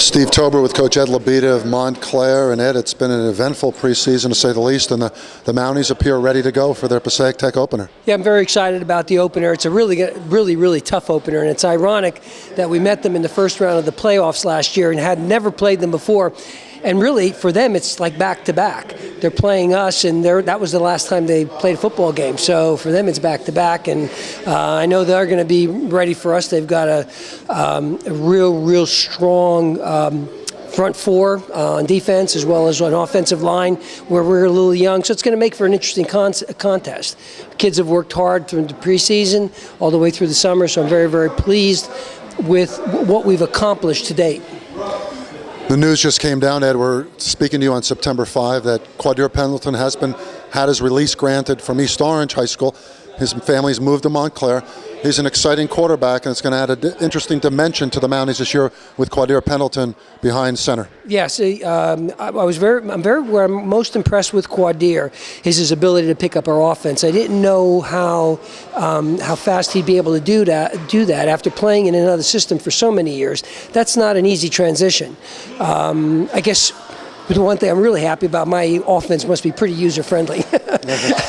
Steve Tober with Coach Ed Lebida of Montclair. And Ed, it's been an eventful preseason to say the least, and the Mounties appear ready to go for their Passaic Tech opener. Yeah, I'm very excited about the opener. It's a really tough opener, and it's ironic that we met them in the first round of the playoffs last year and had never played them before. And really, for them, it's like back-to-back. They're playing us, and that was the last time they played a football game. So for them, it's back-to-back, and I know they're going to be ready for us. They've got a real strong front four on defense, as well as an offensive line where we're a little young. So it's going to make for an interesting contest. Kids have worked hard through the preseason, all the way through the summer, so I'm very pleased with what we've accomplished to date. The news just came down, Ed. We're speaking to you on September 5 that Quadir Pendleton had his release granted from East Orange High School. His family's moved to Montclair. He's an exciting quarterback, and it's going to add an interesting dimension to the Mounties this year with Quadir Pendleton behind center. Yes, where I'm most impressed with Quadir is his ability to pick up our offense. I didn't know how fast he'd be able to do that after playing in another system for so many years. That's not an easy transition. I guess the one thing I'm really happy about, my offense must be pretty user-friendly.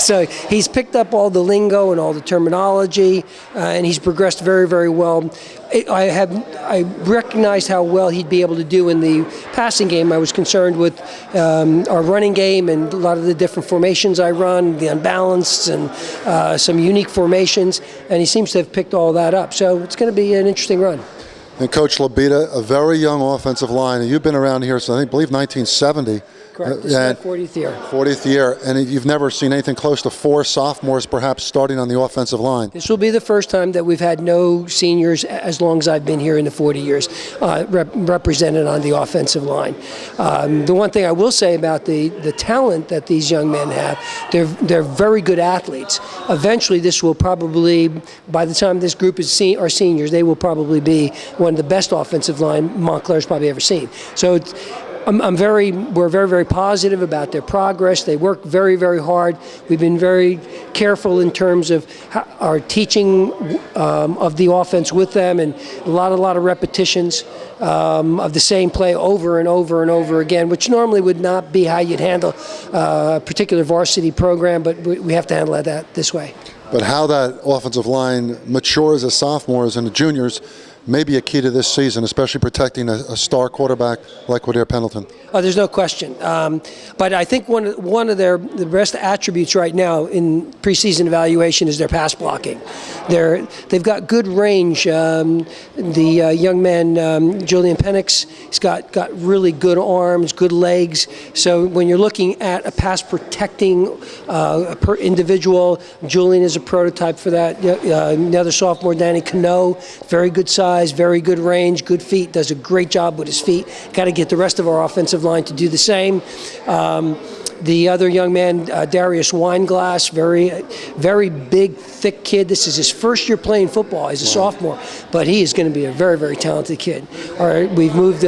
So he's picked up all the lingo and all the terminology, and he's progressed very well. I recognized how well he'd be able to do in the passing game. I was concerned with our running game and a lot of the different formations I run, the unbalanced and some unique formations, and he seems to have picked all that up. So it's going to be an interesting run. And Coach Lebida, a very young offensive line, and you've been around here since I believe 1970. Correct. This is my 40th year. 40th year, and you've never seen anything close to 4 sophomores perhaps starting on the offensive line. This will be the first time that we've had no seniors as long as I've been here in the 40 years represented on the offensive line. The one thing I will say about the talent that these young men have, they're very good athletes. Eventually, this will probably, by the time this group is our seniors, they will probably be one of the best offensive line Montclair's probably ever seen. So we're very positive about their progress. They work very hard. We've been very careful in terms of our teaching of the offense with them, and a lot of repetitions of the same play over and over again, which normally would not be how you'd handle a particular varsity program, but we have to handle that this way. But how that offensive line matures as sophomores and the juniors may be a key to this season, especially protecting a star quarterback like Quadir Pendleton. Oh, there's no question. But I think one of the best attributes right now in preseason evaluation is their pass blocking. They've got good range. The young man, Julian Penix, he's got really good arms, good legs. So when you're looking at a pass protecting individual, Julian is a prototype for that. Another sophomore, Danny Cano, very good size, very good range, good feet, does a great job with his feet. Got to get the rest of our offensive line to do the same. The other young man, Darius Weinglass, very big, thick kid. This is his first year playing football. He's a sophomore, but he is going to be a very talented kid. All right, we've moved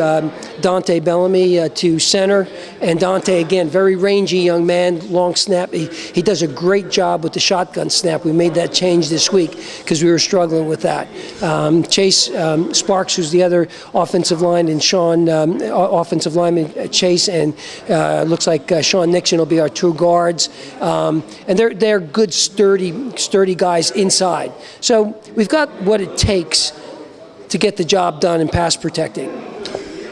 Dante Bellamy to center, and Dante, again, very rangy young man, long snap. He does a great job with the shotgun snap. We made that change this week because we were struggling with that. Chase Sparks, who's the other offensive line, and Sean, offensive lineman Chase, and looks like Sean Nixon will be our 2 guards, and they're good, sturdy guys inside. So we've got what it takes to get the job done in pass protecting.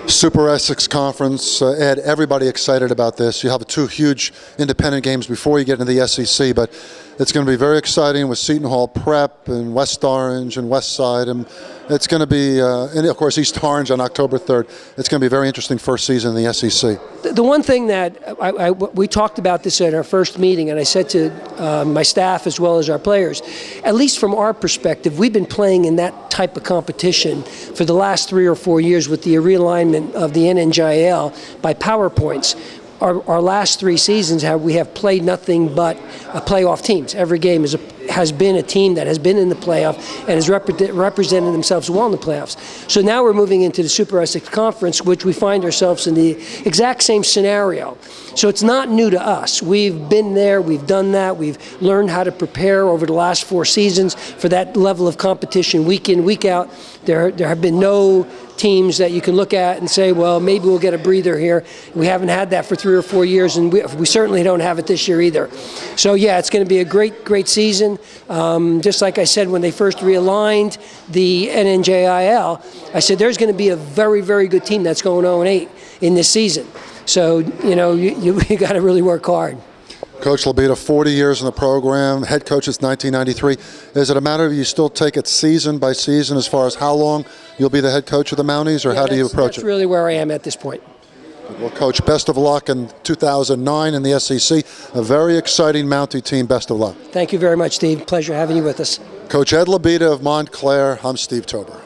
Super Essex Conference, Ed, everybody excited about this. You have 2 huge independent games before you get into the SEC, but it's going to be very exciting with Seton Hall Prep and West Orange and West Side, and it's going to be, and of course East Orange on October 3rd. It's going to be a very interesting first season in the SEC. The one thing that we talked about this at our first meeting, and I said to my staff as well as our players, at least from our perspective, we've been playing in that type of competition for the last 3 or 4 years with the realignment of the NNJL by PowerPoints. Our last 3 seasons we have played nothing but playoff teams. Every game has been a team that has been in the playoff and has represented themselves well in the playoffs. So now we're moving into the Super Essex Conference, which we find ourselves in the exact same scenario. So it's not new to us. We've been there, we've done that, we've learned how to prepare over the last 4 seasons for that level of competition week in, week out. There have been no teams that you can look at and say, well, maybe we'll get a breather here. We haven't had that for 3 or 4 years, and we certainly don't have it this year either. So yeah, it's going to be a great season. Just like I said when they first realigned the NNJIL, I said there's going to be a very good team that's going 0-8 in this season. So you got to really work hard. Coach Lebida, 40 years in the program, head coach since 1993. Is it a matter of you still take it season by season as far as how long you'll be the head coach of the Mounties, or how do you approach it? That's really where I am at this point. Well, Coach, best of luck in 2009 in the SEC. A very exciting Mountie team. Best of luck. Thank you very much, Steve. Pleasure having you with us. Coach Ed Lebida of Montclair. I'm Steve Tober.